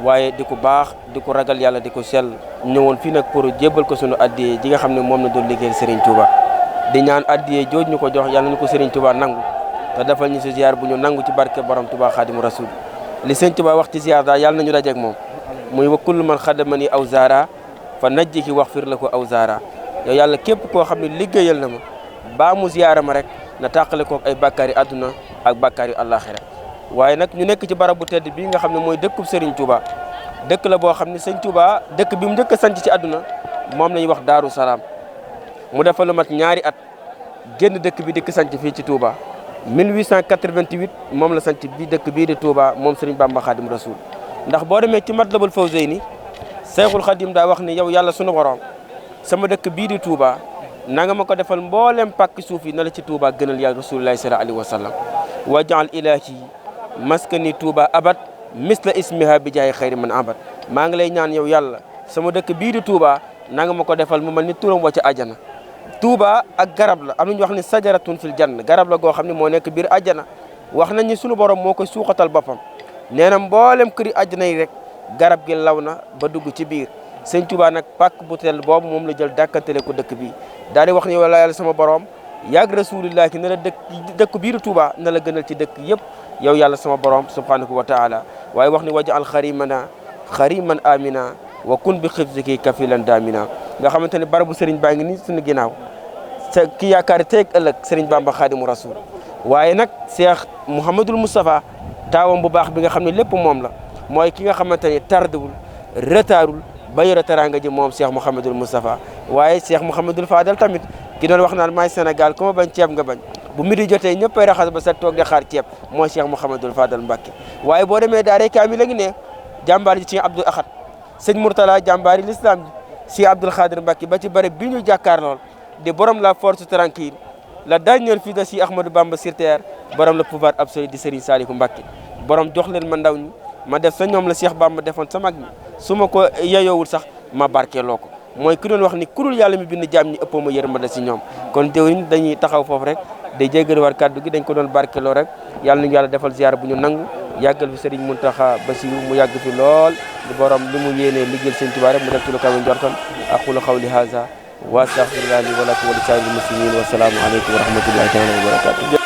waaye di ko baax di ko ragal yàlla di ko sell ñëwoon fii nag pour jébbal ko sunu addiyee ji nga xam ne moom la doon liggéeyal Serigne Touba di ñaan addiyee jooj ñu ko jox yàlla ñu ko Serigne Touba nangu te defal ñu si ziar bu ñu nangu ci barke borom Touba Khadimu Rasoul li Serigne Touba wax ci ziar daal yàlla nañu dajeeg moom muy wa kullu man xadamani aw zaara fa najjiki wax fir la ko aw zaara yow yàlla képp koo xam ne liggéeyal na ma baa mu ziyaara ma rek na tàqale kook ay bàkkaar yi àdduna ak bàkkaar yu àllaaxira waaye nag ñu nekk ci barab bu tedd bii nga xam ne mooy dëkkub Serigne Touba dëkk la boo xam ne Serigne Touba dëkk bi mu njëkk a sanc ci àdduna moom la ñuy wax Daaru Salaam mu defa lu mat ñaari at génn dëkk bi dëkk sanc fii ci Touba 1888 moom la sanc bi dëkk bii di Touba moom Serigne Bamba Khadimu Rasoul ndax boo demee ci Matlabul Fawzayni Seyxul Khadim daa wax ni yow yàlla sunu borom sama dëkk bii di Touba na nga ma ko defal mboolem pàkki suuf yi na la ci Touba gënal ya Rasulullahi sallallahu alayhi wa sallam wajaal ilaahi maskani Touba abad misla ismiha bi jaay xayri man abad maa ngi lay ñaan yow yàlla sama dëkk bii di Touba na nga ma ko defal mu mel ni turam wa ca àjjana Touba ak garab la am nañu wax ni sajaratun fil janna garab la goo xam ne moo nekk biir àjjana wax nañ ni sunu borom moo koy suuxatal boppam nee na mboolem këri àjjana yi rek garab gi law na ba dugg ci biir Sëñ Touba nag pàkk bu teel boobu moom la jël dàkkantele ko dëkk bi daal di wax ni wala yàlla sama borom yàgg rasulillah ki ne la dëkk biir Touba na la gënal ci dëkk yëpp yow yàlla sama borom subhanahu wa taala waaye wax ni waj'al xarimana xariman amina wa kun bi xifziki kafilan damina nga xamante ne barabu Serigne baa ngi nii suñu ginnaaw ki yaakaar teeg ëllëg Serigne Bamba Khadimu Rasoul waaye nag Cheikh Mouhamadul Moustapha taawam bu baax bi nga xam ne lépp moom la mooy ki nga xamante ne tardewul retardul ba yore teraanga ji moom Cheikh Mouhamadul Moustapha waaye Cheikh Mouhamadul Fadal tamit ki doon wax naan maay Sénégal ku ma bañ ceeb nga bañ bu midi jotee ñëppay raxas ba set toog di xaar ceeb mooy Cheikh Mouhamadul Fadal Mbacké waaye boo demee daaree kaamil la ngi ne jàmbaar ji ci Abdoul Ahad sëñ Mourtala jàmbaari l'islam ji si Abdoul Khadir Mbacké ba ci bare bi ñu jàkkaar lool di borom la force tranquille la dernière fille de si Ahmadou Bamba sur terre borom le pouvoir absolu di Serigne Saliou Mbacké borom jox leen ma ndaw ñi ma def sa ñoom la Cheikh Bamba defoon sa mag ñi su ma ko yeyoowul sax ma barkeeloo ko mooy ki doon wax ni kurul yàlla mi bind jaam ñi ëppoo ma yërmande si ñoom kon jëwriñ dañuy taxaw foofu rek day jéggal war kaddu gi dañ ko doon barkeeloo rek yàlla nañu yàlla defal ziar bu ñu nangu yàggal fi Serigne Mountakha Bassirou mu yàgg fi lool di borom li mu yéenee liggéeyal Serigne Touba rek mu def ci lu kawe njortam aqulu qawli hadha wa astaghfirullaha li wa lakum wa li saa'iril muslimin wa salaamu aleykum wa rahmatullahi taala wa barakatuh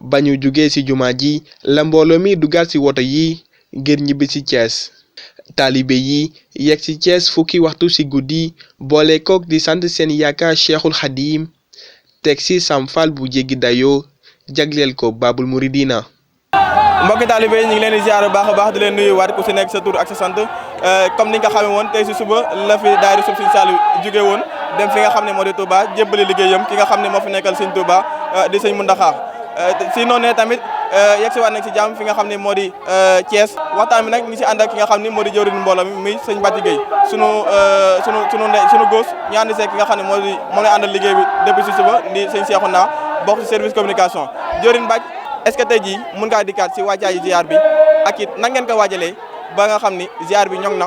bañu jugee ci jumaa ji la mbooloo mi dugaat ci woto yi ngir ñibbi ci Thiès taalibe yi yegg ci Thiès fukki waxtu ci guddi boole kook di sant seen yaakaar Cheikhul Khadim teg ci samfal bu jéggi dayoo jagleel ko Babul Mouridina. mbokki taalibe yi ñu ngi leen di ziar bu baax a baax di leen nuyu waat ku ci nekk sa tur ak sa sant comme ni nga xamee woon tey ci suba la fi daayira Sëriñ Saliou jóge woon dem fi nga xam ne moo di Touba jébbali liggéeyam ki nga xam ne moo fi nekkal Sëriñ Touba di Sëriñ Mountakha si noonu ne tamit yegg si waat nag si jàmm fi nga xam ne moo di Thiès waxtaan bi nag ñu si ànd ak ki nga xam ne moo di jëwriñ mbooloo mi muy sëñ Bathie Gueye sunu góos ñu ànd see ki nga xam ne moom lay àndal liggéey bi depuis si suba di sëñ Cheikhouna bokk si service communication jëwriñ Bathie est-ce que tey jii mun ngaa dikkaat si waajaayu ziar bi ak it nan ngeen ko waajalee ba nga xam ni ziar bi ñoŋ na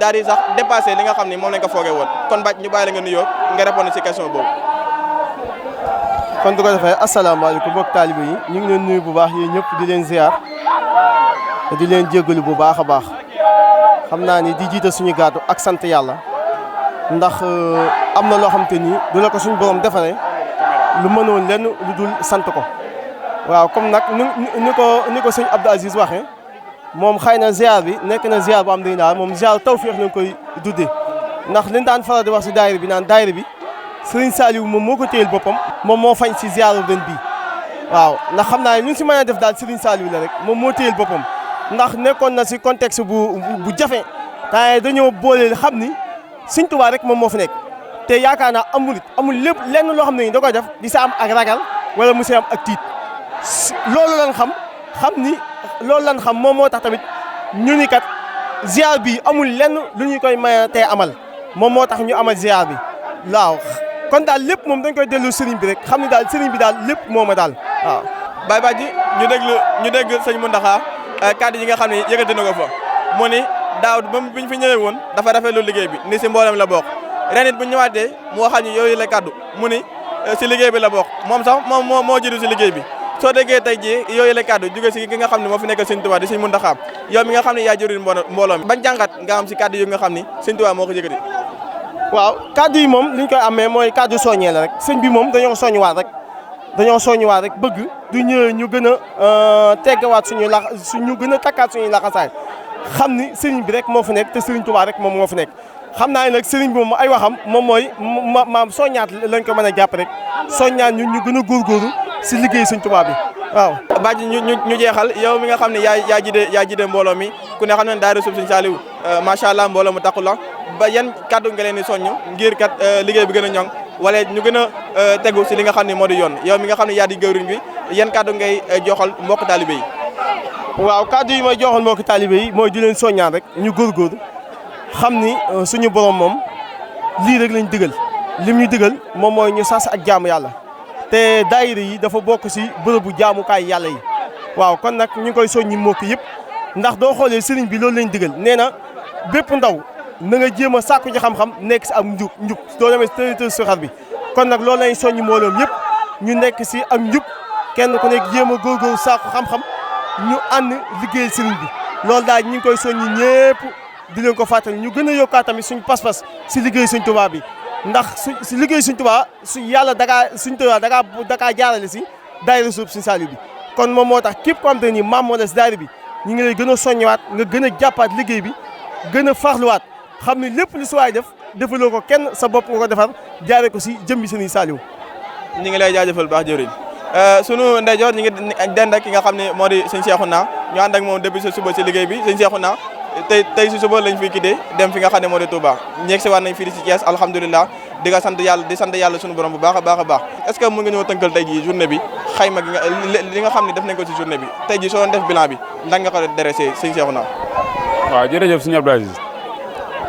daal di sax dépassé li nga xam ni moom lañ ko foogee woon kon Bathie ñu bàyyi la nga nuyoo nga répondre ci question boobu. kon du ko defee asalaamaaleykum mbokk taalibe yi ñu ngi leen nuyu bu baax yéen ñëpp di leen ziar te di leen jéggalu bu baax a baax xam naa ni di jiite suñu gàddu ak sant yàlla ndax am na loo xam te ni du la ko suñu borom defaree lu mënoon lenn lu dul sant ko waaw comme nag ni ko sëñ Abdou Aziz waxee moom xëy na ziar bi nekk na ziar bu am dañu daal moom ziar tawfeex lañ koy duddee ndax liñ daan faral di wax si daayira bi naan daayira bi Serigne Saliou moom moo ko téyel boppam moom moo fañ si ziaru ren bii waaw ndax xam naa ne ñu si mën a def daal Serigne Saliou la rek moom moo téyel boppam ndax nekkoon na si contexte bu jafe te dañoo boole xam ni Sëñ Tuubaa rek moom moo fi nekk te yaakaar naa amul lépp lenn loo xam ne da koy def di sa am ak ragal wala mu si am ak tiit loolu lan xam ni loolu lan xam moom moo tax tamit ñu ni kat ziar bi amul lenn lu ñu koy mën a tee amal moom moo tax ñu amal ziar bi waaw kon daal lépp moom dañ koy dellu sëriñ bi rek xam ni daal sëriñ bi daal lépp moom a daal waaw. Baye Bathie ñu dégg sëñ Mountakha kàddu yi nga xam ne yëkkati na ko fa mu ni daaw ba biñ fi ñëwee woon dafa rafetlu liggéey bi ni si mboolem la bokk ren it bu ñu ñëwaatee mu waxal ñu yooyu la kàddu mu ni si liggéey bi la bokk moom sax moom moo jiitu si liggéey bi soo déggee tey jii yooyu la kàddu jóge si ki nga xam ne moo fi nekk Sëñ Tuubaa di Sëñ Mountakha yow mi nga xam ne yaa jëriñ mbooloo mi ban jàngat nga am si kàddu yi nga xam ni Sëñ Tuubaa moo ko yëkkati. waaw kàddu yi moom li ñu koy amee mooy kàddu soññee la rek sëñ bi moom dañoo soññuwaat rek bëgg du ñëwee ñu gën a teggawaat ñu gën a takkaat suñuy laxasaay xam ni sëriñ bi rek moo fi nekk te Sëriñ Tuubaa rek moom moo fi nekk xam naa ne nag sëriñ bi moom ay waxam moom mooy maam soññaat lañ ko mën a jàpp rek soññaat ñu gën a góorgóorlu si liggéey Sëriñ Tuubaa bi waaw. Bathie ñu jeexal yow mi nga xam ne yaa jiite mbooloo mi ku ne xam ne daayira Sëriñ Saliou macha allah mbooloo mu takku la ba yan kàddu nga leen di soññ ngir kat liggéey bi gën a ñoŋ wala ñu gën a tegu si li nga xam ne moo di yoon yow mi nga xam ne yaa di gëwriñ bi yan kàddu ngay joxal mbokk taalibe yi. waaw kàddu yi may joxal mbokk taalibe yi mooy di leen soññaan rek ñu góorgóorlu xam ni suñu borom moom lii rek lañ digal lim ñu digal moom mooy ñu sas ak jaamu yàlla te daayira yi dafa bokk si bërëbu jaamukaay yàlla yi waaw kon nag ñu ngi koy soññi mbokk yëpp ndax doo xoolee sëriñ bi loolu lañ digal nee na bépp ndaw na nga jéem a sàkku ci xam-xam nekk si ak njub doo demee si soxar bi kon nag loolu lañ soññi mbooloom yëpp ñu nekk si ak njub kenn ku nekk jéem a góorgóorlu sàkku xam-xam ñu ànd liggéey sëriñ bi loolu daal ñu ngi koy soññi ñëpp di leen ko fàttali ñu gën a yokkaat tamit suñu pas-pas si liggéey Sëñ Tuubaa bi ndax si liggéey Sëñ Tuubaa yàlla Sëñ Tuubaa dakaa jaarale si daayira suuf Sëñ Saliou bi kon moom moo tax képp ko am te ni maam moo la si daayira bi ñu ngi lay gën a soññewaat nga gën a jàppaat liggéey bi gën a farluwaat xam ne lépp lu si waay defaloo ko kenn sa bopp nga ko defar jaare ko si jëmbi Sëñ Saliou. ñu ngi lay jaajëfal baax jëriñ sunu ndeyjoor ñu ngi dend ak ki nga xam ne moo di Sëñ Cheikhouna ñu ànd ak moom depuis sa suba si liggéey bi Sëñ Cheikhouna tey si suba lañ fi quitté dem fi nga xam ne moo di Touba ñeeg si waat nañ fii di si Thiès alhamdulilah di nga sant yàlla sunu borom bu baax a baax a baax est-ce que mën nga ñëw tënkal tey jii journée bi xayma gi li nga xam ne def nañ ko si journée bi tey jii soo doon def bilan bi ndax nga ko dressé Sëñ Cheikhouna. waaw jërëjëf Sëñ Abdou Aziz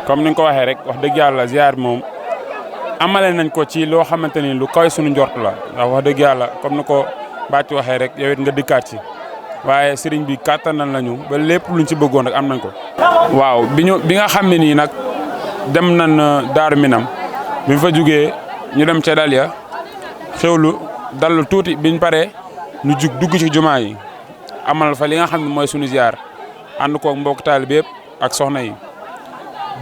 comme ni nga ko waxee rek wax dëgg yàlla ziar moom amale nañ ko ci loo xamante ni lu kaw suñu njort la ndax wax dëgg yàlla comme ni ko Bathie waxee rek yow it nga dikkaat ci waaye sëriñ bi kàttanal nañu ba lépp luñ ci bëggoon rek am nañ ko. waaw bi nga xam ne nii nag dem nañ Daaru Minam bi ñu fa jugee ñu dem ca dal ya xewlu dallu tuuti biñ paree ñu dugg ci jumaa yi amal fa li nga xam ne mooy suñu ziar ànd koog mbokk taalibe yëpp ak soxna yi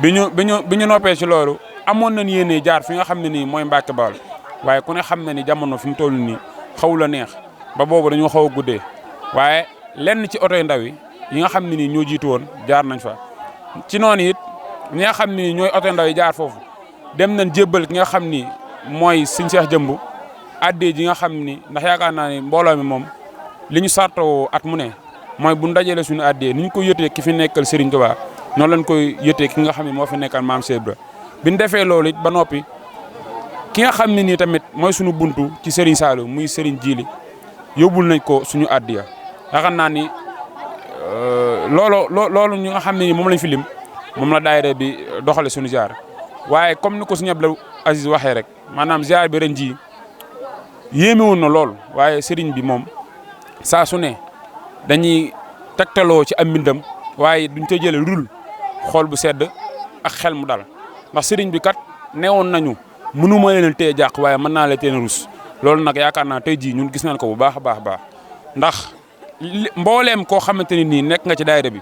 bi ñu noppee ci loolu amoon nañ yéene jaar fi nga xam ne nii mooy Mbàkke Bawol waaye ku ne xam na ni jamono fi mu toll nii xaw la neex ba boobu dañoo xaw a guddee waaye lenn ci oto yu ndaw yi nga xam ne nii ñoo jiitu woon jaar nañ fa ci noonu it ñi nga xam ni ñooy oto yu ndaw yi jaar foofu dem nañ jébbal ki nga xam ni mooy Sëñ Seex Jëmb addee ji nga xam ni ndax yaakaar naa ni mbooloo mi moom li ñu sartoo at mu ne mooy bu ñu dajale suñu addee ni ñu ko yëtee ki fi nekkal Serigne Touba noonu lañ koy yëtee ki nga xam ne moo fi nekkal Maam Cheikh Ibra bi ñu defee loolu it ba noppi ki nga xam ne nii tamit mooy suñu buntu ci Serigne Saliou muy Serigne Djili yóbbul nañ ko suñu addiya yaakaar naa ni loolu ñu nga xam ne ni moom lañ fi lim moom la daayira bi doxale suñu ziar waaye comme ni ko Sëñ Abdou Aziz waxee rek maanaam ziar bi ren ji yéemewoon na lool waaye Serigne bi moom saa su ne dañuy tegtaloo ci am mbindam waaye duñ ca jëlee dul xool bu sedd ak xel mu dal ndax sëriñ bi kat neewoon nañu mënuma leen tee jàq waaye mën naa la teen rus loolu nag yaakaar naa tey jii ñun gis nañ ko bu baax a baax ndax mbooleem koo xamante ni nii nekk nga ci daayira bi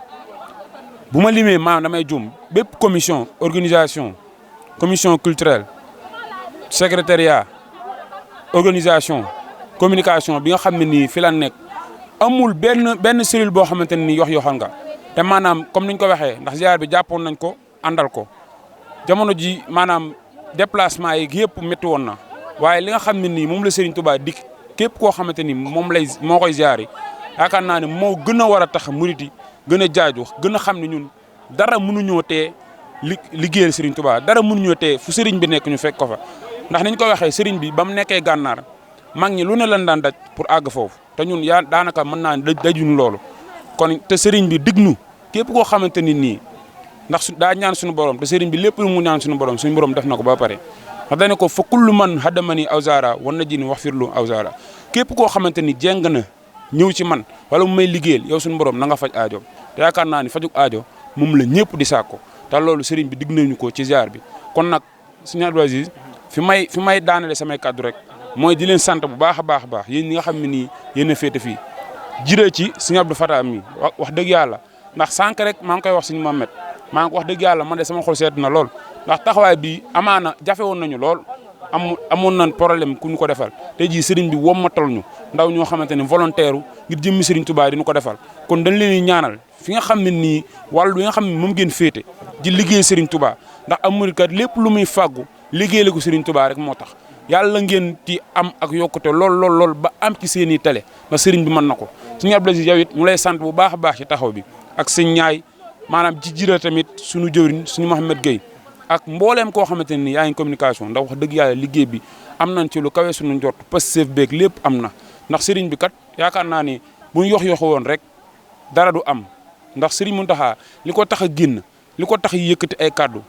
bu ma limee maanaam damay juum bépp commission organisation commission culturelle secrétariat organisation communication bi nga xam ne nii fi la nekk amul benn cellule boo xamante ne nii yox-yoxal nga te maanaam comme niñ ko waxee ndax ziar bi jàppoon nañ ko àndal ko jamono ji maanaam déplacement yi yëpp métti woon na waaye li nga xam ne nii moom la Serigne Touba dik képp koo xamante ni moo koy ziar yi yaakaar naa ne moo gën a war a tax murit yi gën a jaaju gën a xam ne ñun dara mënuñoo tee liggéeyal Serigne Touba dara mënuñoo tee fu Serigne bi nekk ñu fekk ko fa ndax niñ ko waxee Serigne bi ba mu nekkee gànnaar mag ñi lu ne lan daan daj pour àgg foofu te ñun daanaka mën naa ne dajuñu loolu kon te Serigne bi dignu képp koo xamante ni nii ndax daa ñaan suñu borom te Serigne bi lépp lu mu ñaan suñu borom def na ko ba pare ndax dañ ko fa kullu man hadamani awzara wan na jini wax firlu awzara képp koo xamante ni jeng na ñëw ci man wala mu may liggéeyal yow suñu borom na nga faj aajo te yaakaar naa ni fajug aajo moom la ñëpp di sàkko te loolu Serigne bi digg nañu ko ci ziar bi kon nag Serigne Abdou Aziz fi may daanale samay kaddu rek mooy di leen sant bu baax a baax yéen ñi nga xam ne nii yéen a féete fii jiree ci Serigne Abdou Fatah mi wax dëgg yàlla ndax sànq rek maa ngi koy wax Serigne Mohamed maa ngi wax dëgg yàlla man de sama xol seet na lool ndax taxawaay bi amaana jafe woon nañu lool amoon nañ problème ku ñu ko defal tey jii Serigne bi wommatal ñu ndaw ñoo xamante ne volontaire ngir jëmmi Serigne Touba di ñu ko defal kon dañ leen ñaanal fi nga xam ne nii wàllu bi nga xam ne moom ngeen féete di liggéey Serigne Touba ndax am murid kat lépp lu muy fàggu liggéey la ko Serigne Touba rek moo tax yàlla ngeen ci am ak yokkute lool ba am ci seen i télé ba Serigne bi mën na ko Serigne Abdou Aziz yow it ñu lay sant bu baax a baax ci taxaw bi ak sëñ ñaay maanaam ci jira tamit suñu jëwriñ suñu Mouhamed Gueye ak mbooleem koo xamante ne yaa ngi communication ndax wax dëgg yàlla liggéey bi am nañ ci lu kawe suñu njort Pastef beeg lépp am na ndax Serigne bi kat yaakaar naa ni bu ñu yox-yoxu woon rek dara du am ndax Serigne Mountakha li ko tax a génn li ko tax a yëkkati ay kaddu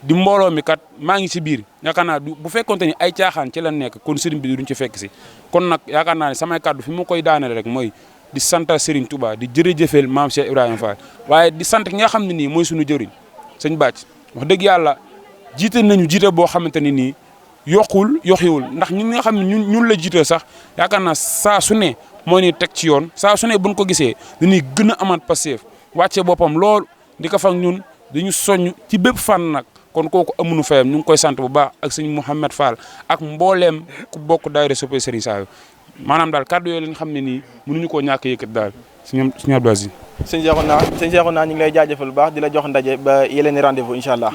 di mbooloo mi kat maa ngi ci biir yaakaar naa bu fekkonte ni ay caaxaan ci la nekk kon Serigne bi duñ ci fekk si kon nag yaakaar naa ne samay kaddu fi ma koy daaneel rek mooy di sant Serigne Touba di jërëjëfeel maam Cheikh Ibrahima Fall waaye di sant ki nga xam ne nii mooy suñu jëriñ sëñ Bàcc wax dëgg yàlla jiite nañu jiite boo xamante ne nii yoxiwul ndax ñun nga xam ne ñun la jiite sax yaakaar naa saa su ne moo ñuy teg ci yoon saa su ne buñ ko gisee dañuy gën a amaat Pastef wàcce boppam lool di ko fak ñun dañu soññ ci bépp fànn nag kon kooku amuñu fayam ñu ngi koy sant bu baax ak sëñ Mouhamed Fall ak mbooleem ku bokk daayira soppe Serigne Saliou maanaam daal kàddu yooyu lañ xam ne nii mënuñu koo ñàkk yëkkat daal suñu Abdou Aziz sëñ Cheikhouna ñu ngi lay jaajëfal bu baax di la jox ndaje ba yeleen rendez-vous incha allah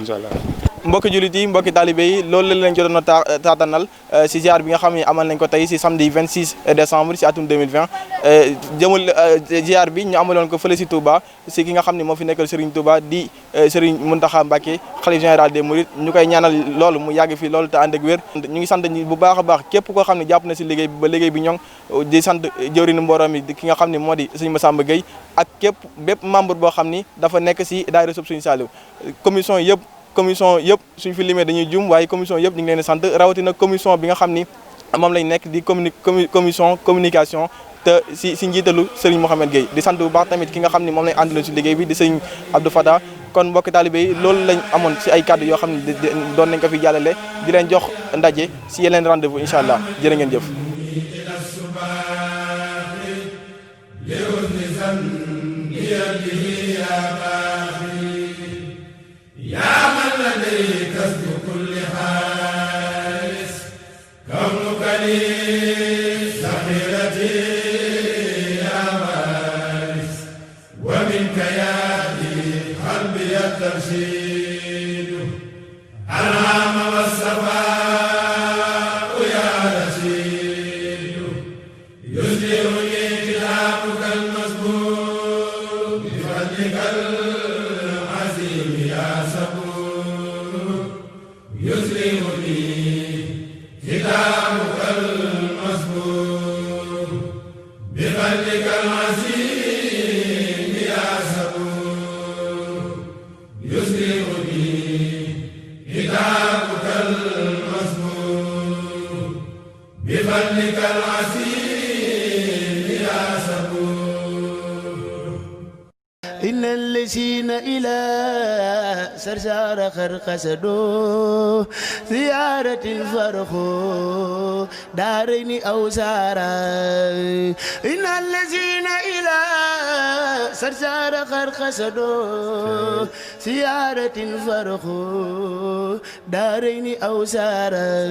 mbokki jullit yi mbokki talibé yi loolu lañ leen jotoon a taatanal si ziar bi nga xam ne amal nañ ko tey si samedi 26 décembre si atum 2020 jëmal ziar bi ñu amaloon ko fële si Touba si ki nga xam ne moo fi nekkal Serigne Touba di Serigne Mountakha Mbacké khalife général des Mourides ñu koy ñaanal loolu mu yàgg fi loolu te ànd ak wér ñu ngi sant bu baax a baax képp koo xam ne jàpp na si liggéey bi ba liggéey bi ñoŋ di sant jëwriñu mbooloo mi ki nga xam ne moo di Serigne Massamba Gueye ak bépp membre boo xam ni dafa nekk si daayira sopp Serigne Saliou commission yëpp suñ fi limee dañuy jum waaye commission yëpp ñu ngi leen di sant rawatina commission bi nga xam ni moom lañ nekk di commission communication te si njiitalu Serigne Mouhamed Gueye di sant bu baax tamit ki nga xam ni moom lañ àndaloon si liggéey bi di Serigne Abdou Fatah kon mbokki talibé yi loolu lañ amoon si ay kàddu yoo xam ne doon nañ ko fi jàllale di leen jox ndaje si yeneen rendez-vous incha allah jërë ngeen jëf يا من لديك كسب كل حارس كونك لي سخيرتي يا وارث ومنك يأتي قلبي الترشيد العام والصفاء يا رشيد يسلمني كتابك المسبوق بفضلك يسلمني كتابك المسبوق بفضلك العظيم يا صبور يسلمني كتابك المسبوق بفضلك العظيم يا صبور إن الذين إلى سرسار خرقسدو زيارة الفرخ دارين أو سارا إن الذين إلى سرسار خرقسدو زيارة الفرخ دارين أو سارا